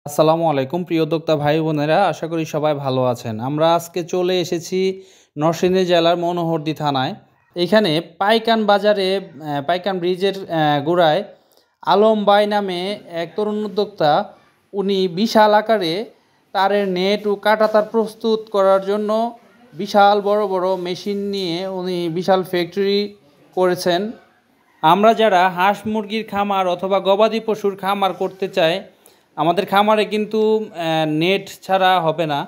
আসসালামু আলাইকুম প্রিয় উদ্যোক্তা ভাই বোনেরা, আশা করি সবাই ভালো আছেন। আমরা আজকে চলে এসেছি নরসিংদী জেলার মনোহরদী থানায়। এখানে পাইকান বাজারে পাইকান ব্রিজের গোড়ায় আলম ভাই নামে এক তরুণ উদ্যোক্তা, উনি বিশাল আকারে তারের নেট ও কাঁটাতার প্রস্তুত করার জন্য বিশাল বড় বড় মেশিন নিয়ে উনি বিশাল ফ্যাক্টরি করেছেন। আমরা যারা হাঁস মুরগির খামার অথবা গবাদি পশুর খামার করতে চাই, আমাদের খামারে কিন্তু নেট ছাড়া হবে না।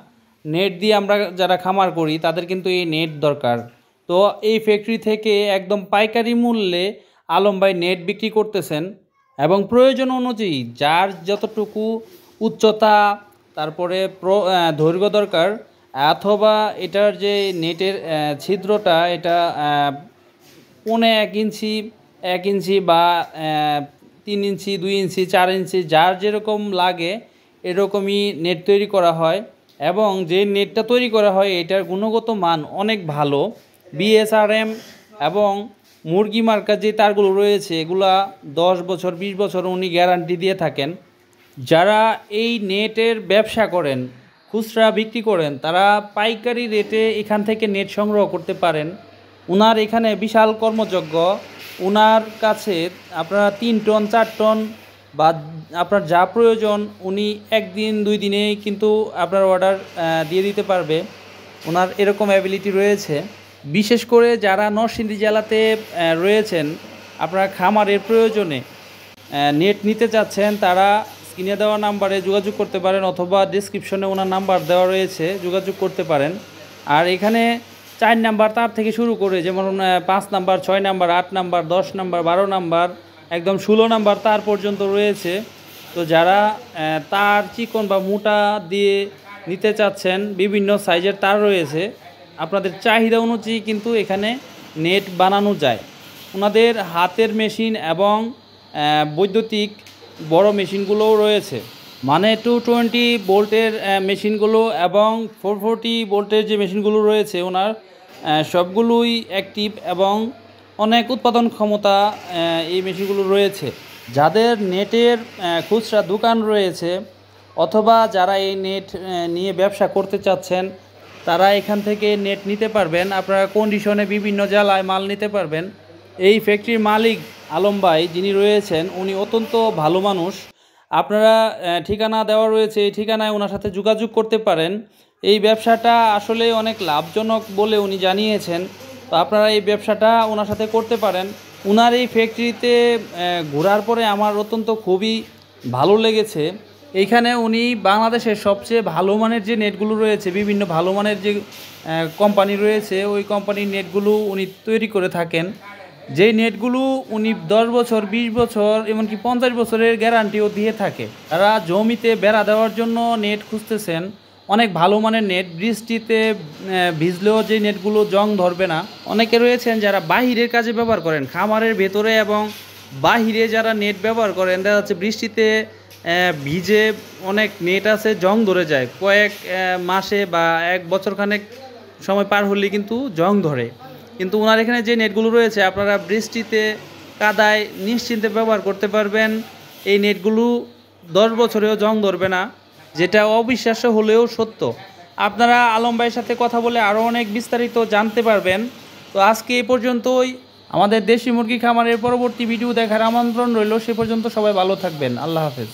নেট দিয়ে আমরা যারা খামার করি তাদের কিন্তু এই নেট দরকার। তো এই ফ্যাক্টরি থেকে একদম পাইকারি মূল্যে আলম ভাই নেট বিক্রি করতেছেন এবং প্রয়োজন অনুযায়ী যার যতটুকু উচ্চতা, তারপরে দৈর্ঘ্য দরকার, অথবা এটার যে নেটের ছিদ্রটা এটা 1.5 ইঞ্চি 1 ইঞ্চি বা 3 ইঞ্চি 2 ইঞ্চি 4 ইঞ্চি যার যেরকম লাগে এরকমই নেট তৈরি করা হয়। এবং যে নেটটা তৈরি করা হয় এটার গুণগত মান অনেক ভালো। বিএসআরএম এবং মুরগি মার্কা যে তারগুলো রয়েছে এগুলা 10 বছর 20 বছর উনি গ্যারান্টি দিয়ে থাকেন। যারা এই নেটের ব্যবসা করেন, খুচরা বিক্রি করেন, তারা পাইকারি রেটে এখান থেকে নেট সংগ্রহ করতে পারেন। উনার এখানে বিশাল কর্মযজ্ঞ। উনার কাছে আপনারা 3 টন 4 টন বা আপনার যা প্রয়োজন উনি একদিন 2 দিনেই কিন্তু আপনার অর্ডার দিয়ে দিতে পারবে। ওনার এরকম অ্যাবিলিটি রয়েছে। বিশেষ করে যারা নরসিংদী জেলাতে রয়েছেন, আপনারা খামারের প্রয়োজনে নেট নিতে চাচ্ছেন, তারা স্ক্রিনে দেওয়া নাম্বারে যোগাযোগ করতে পারেন অথবা ডেসক্রিপশনে ওনার নাম্বার দেওয়া রয়েছে, যোগাযোগ করতে পারেন। আর এখানে 4 নাম্বার তার থেকে শুরু করে যেমন 5 number 6 number 8 number 10 number 12 number একদম 16 নাম্বার তার পর্যন্ত রয়েছে। তো যারা তার চিকন বা মোটা দিয়ে নিতে চাচ্ছেন, বিভিন্ন সাইজের তার রয়েছে। আপনাদের চাহিদা অনুযায়ী কিন্তু এখানে নেট বানানো যায়। ওনাদের হাতের মেশিন এবং বৈদ্যুতিক বড় মেশিনগুলোও রয়েছে, মানে 220 ভোল্টের মেশিনগুলো এবং 440 ভোল্টের যে মেশিনগুলো রয়েছে ওনার সবগুলোই অ্যাক্টিভ এবং অনেক উৎপাদন ক্ষমতা এই মেশিনগুলো রয়েছে। যাদের নেটের খুচরা দোকান রয়েছে অথবা যারা এই নেট নিয়ে ব্যবসা করতে চাচ্ছেন, তারা এখান থেকে নেট নিতে পারবেন। আপনারা কন্ডিশনে বিভিন্ন জেলায় মাল নিতে পারবেন। এই ফ্যাক্টরির মালিক আলম ভাই যিনি রয়েছেন, উনি অত্যন্ত ভালো মানুষ। আপনারা ঠিকানা দেওয়া রয়েছে, এই ঠিকানায় ওনার সাথে যোগাযোগ করতে পারেন। এই ব্যবসাটা আসলে অনেক লাভজনক বলে উনি জানিয়েছেন। তো আপনারা এই ব্যবসাটা ওনার সাথে করতে পারেন। ওনার এই ফ্যাক্টরিতে ঘোরার পরে আমার অত্যন্ত খুবই ভালো লেগেছে। এইখানে উনি বাংলাদেশের সবচেয়ে ভালো মানের যে নেটগুলো রয়েছে, বিভিন্ন ভালো মানের যে কোম্পানি রয়েছে, ওই কোম্পানির নেটগুলো উনি তৈরি করে থাকেন। যেই নেটগুলো উনি 10 বছর 20 বছর এমনকি 50 বছরের গ্যারান্টিও দিয়ে থাকে। তারা জমিতে বেড়া দেওয়ার জন্য নেট খুঁজতেছেন, অনেক ভালো মানের নেট, বৃষ্টিতে ভিজলেও যে নেটগুলো জং ধরবে না। অনেকে রয়েছেন যারা বাহিরের কাজে ব্যবহার করেন, খামারের ভেতরে এবং বাহিরে যারা নেট ব্যবহার করেন, দেখা যাচ্ছে বৃষ্টিতে ভিজে অনেক নেট আছে জং ধরে যায়, কয়েক মাসে বা 1 বছরখানেক সময় পার হলে কিন্তু জং ধরে। কিন্তু ওনার এখানে যে নেটগুলো রয়েছে আপনারা বৃষ্টিতে কাদায় নিশ্চিন্তে ব্যবহার করতে পারবেন। এই নেটগুলো 10 বছরেও জং ধরবে না, যেটা অবিশ্বাস্য হলেও সত্য। আপনারা আলম ভাইয়ের সাথে কথা বলে আরও অনেক বিস্তারিত জানতে পারবেন। তো আজকে এই পর্যন্তই। আমাদের দেশি মুরগি খামারের পরবর্তী ভিডিও দেখার আমন্ত্রণ রইল। সে পর্যন্ত সবাই ভালো থাকবেন। আল্লাহ হাফেজ।